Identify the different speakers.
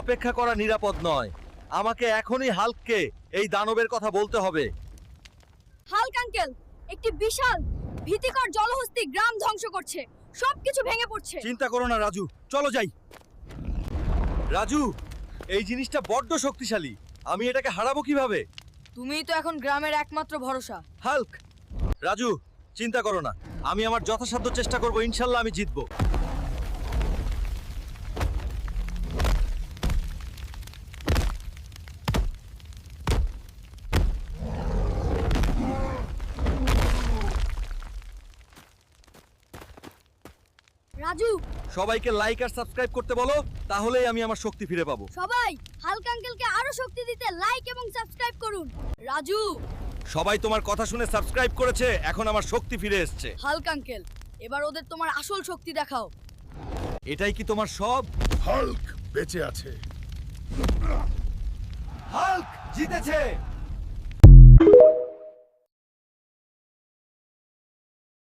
Speaker 1: অপেক্ষা করা নিরাপদ নয়। আমাকে এখনই হাল্ককে এই দানবের কথা বলতে হবে।
Speaker 2: হাল্ক আঙ্কেল, একটি বিশাল ভীতিকর জলহস্তী গ্রাম ধ্বংস করছে, সবকিছু ভেঙে পড়ছে।
Speaker 1: চিন্তা করো না রাজু, চলো যাই। রাজু, এই জিনিসটা বড্ড শক্তিশালী, আমি এটাকে হারাবো কিভাবে?
Speaker 2: তুমিই তো এখন গ্রামের একমাত্র ভরসা।
Speaker 1: হাল্ক, রাজু, চিন্তা করো না, আমি আমার যথাসাধ্য চেষ্টা করব, ইনশাল্লাহ আমি জিতবো।
Speaker 2: রাজু,
Speaker 1: সবাইকে লাইক আর সাবস্ক্রাইব করতে বলো, তাহলেই আমি আমার শক্তি ফিরে পাবো।
Speaker 2: সবাই হাল্ক আঙ্কেলকে আরো শক্তি দিতে লাইক এবং সাবস্ক্রাইব করুন। রাজু,
Speaker 1: সবাই তোমার কথা শুনে সাবস্ক্রাইব করেছে, এখন আমার শক্তি ফিরে এসেছে।
Speaker 2: হাল্ক আঙ্কেল, এবার ওদের তোমার আসল শক্তি দেখাও।
Speaker 1: এটাই কি তোমার সব?
Speaker 3: হাল্ক বেঁচে আছে।
Speaker 1: হাল্ক জিতেছে।